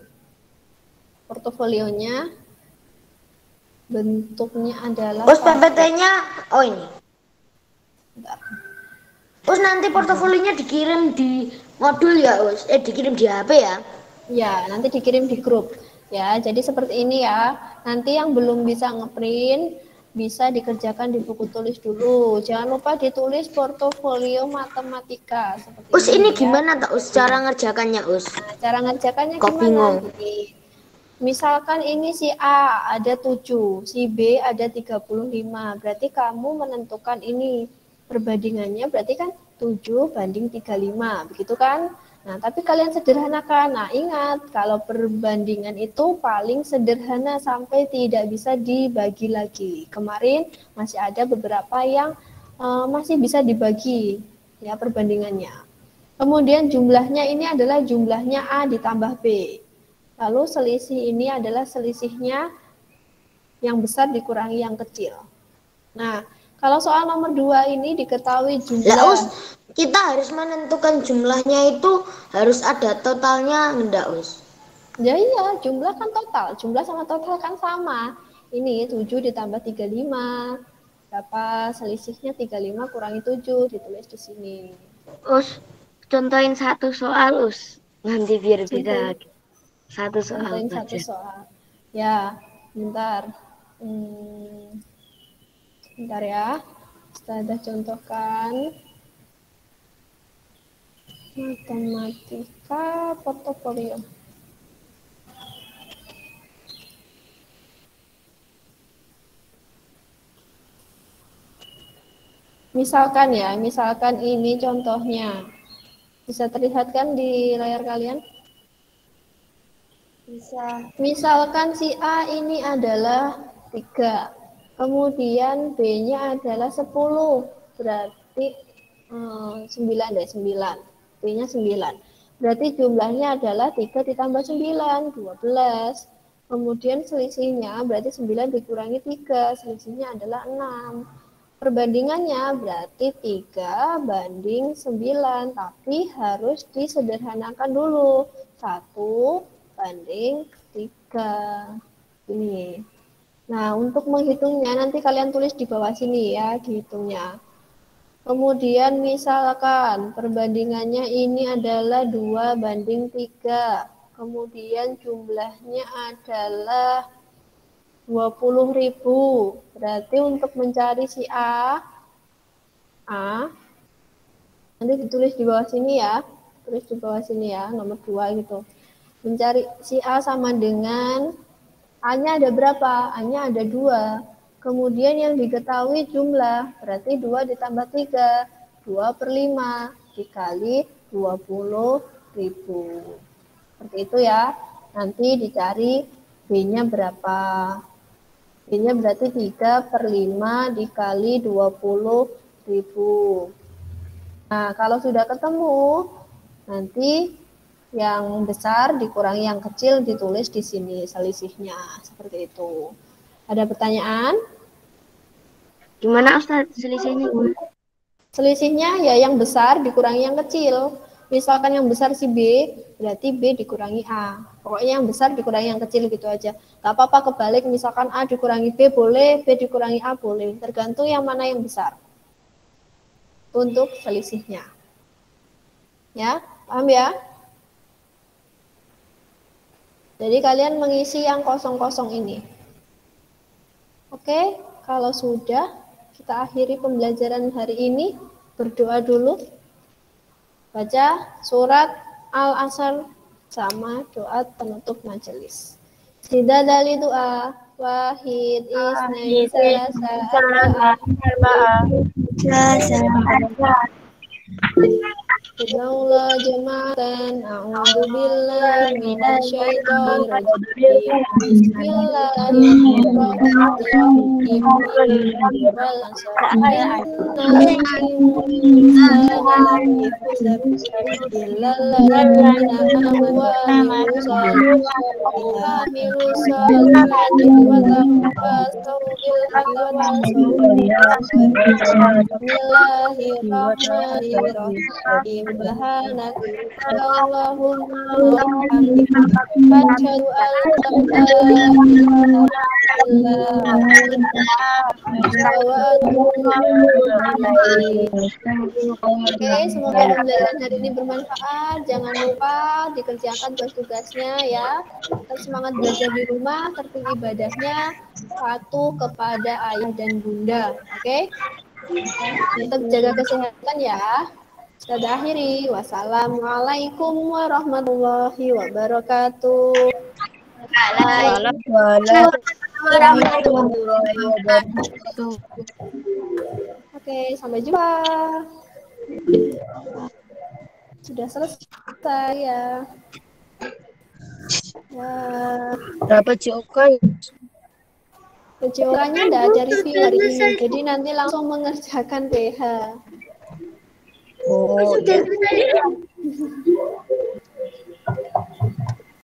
Portofolionya bentuknya adalah Us PPT-nya, oh ini. Bentar. Us nanti portofolionya dikirim di modul ya, Us? Dikirim di HP ya? Ya, nanti dikirim di grup. Ya, jadi seperti ini ya. Nanti yang belum bisa ngeprint bisa dikerjakan di buku tulis dulu. Jangan lupa ditulis portofolio matematika seperti Us ini ya. gimana tak Us cara ngerjakannya, Us? Nah, cara ngerjakannya Kok gimana? bingung? Gini. Misalkan ini si A ada 7, si B ada 35. Berarti kamu menentukan ini perbandingannya berarti kan 7 banding 35, begitu kan? Nah, tapi kalian sederhanakan. Nah, ingat kalau perbandingan itu paling sederhana sampai tidak bisa dibagi lagi. Kemarin masih ada beberapa yang masih bisa dibagi ya perbandingannya. Kemudian jumlahnya ini adalah jumlahnya A ditambah B. Lalu selisih ini adalah selisihnya yang besar dikurangi yang kecil. Nah, kalau soal nomor 2 ini diketahui jumlah. Lah, Us, kita harus menentukan jumlahnya itu harus ada totalnya enggak, Us? Ya iya, jumlah kan total. Jumlah sama total kan sama. Ini 7 ditambah 35. Berapa selisihnya 35 kurangi 7 ditulis di sini. Us, contohin satu soal, Us. Nanti biar bisa Contohin. satu soal Contohin saja. satu soal. Ya, bentar. Bentar ya. Ustazah contohkan. Matematika portofolio. Misalkan ya, misalkan ini contohnya. Bisa terlihat kan di layar kalian? Bisa. Misalkan si A ini adalah 3. Kemudian B-nya adalah 10. Berarti 9 deh, 9. B-nya 9. Berarti jumlahnya adalah 3 ditambah 9, 12. Kemudian selisihnya berarti 9 dikurangi 3, selisihnya adalah 6. Perbandingannya berarti 3 banding 9, tapi harus disederhanakan dulu. 1 banding 3. Ini. Nah, untuk menghitungnya nanti kalian tulis di bawah sini ya, dihitungnya. Kemudian misalkan perbandingannya ini adalah 2 banding 3. Kemudian jumlahnya adalah 20.000. Berarti untuk mencari si A nanti ditulis di bawah sini ya. Tulis di bawah sini ya, nomor 2 gitu. Mencari si A sama dengan A-nya ada berapa? A-nya ada 2. Kemudian yang diketahui jumlah, berarti 2 ditambah 3. 2/5 dikali 20.000. Seperti itu ya. Nanti dicari B-nya berapa. B-nya berarti 3/5 dikali 20.000. Nah, kalau sudah ketemu, nanti yang besar dikurangi yang kecil ditulis di sini selisihnya. Seperti itu. Ada pertanyaan? Gimana, Ustaz, selisihnya? Selisihnya ya yang besar dikurangi yang kecil. Misalkan yang besar si B, berarti B dikurangi A. Pokoknya yang besar dikurangi yang kecil gitu aja. Gak apa-apa kebalik, misalkan A dikurangi B boleh, B dikurangi A boleh. Tergantung yang mana yang besar. untuk selisihnya. Ya, paham ya? Jadi kalian mengisi yang kosong-kosong ini. Oke, kalau sudah, kita akhiri pembelajaran hari ini. Berdoa dulu. Baca surat Al-Asr sama doa penutup majelis. Tidak dari doa. Wahid isnain salasa arba'ah. Bismillah jama'atan a'udzu billahi minasyaitonir rajim. Bismillahirrahmanirrahim. Wal 'asr innal insana lafi khusr illa alladziina aamanu wa 'amilus solihati wa tawasaw bil haqqi wa tawasaw bis sabr. Bismillahirrahmanirrahim. Subhanak Allahumma hamdika asyhadu an la ilaha illa anta wa atubu ilaik. Oke, semoga pembelajaran hari ini bermanfaat. Jangan lupa dikerjakan tugas-tugasnya ya. Tetap semangat belajar di rumah, tertib ibadahnya, patuh kepada ayah dan bunda. Oke? Tetap jaga kesehatan ya. Kita akhiri. Wassalamualaikum warahmatullahi wabarakatuh. Waalaikumsalam warahmatullahi wabarakatuh. Oke, sampai jumpa. Sudah selesai ya. Wah. Berapa COK? PJOK-nya tidak ada review hari ini, jadi nanti langsung mengerjakan PH. Oh, ya.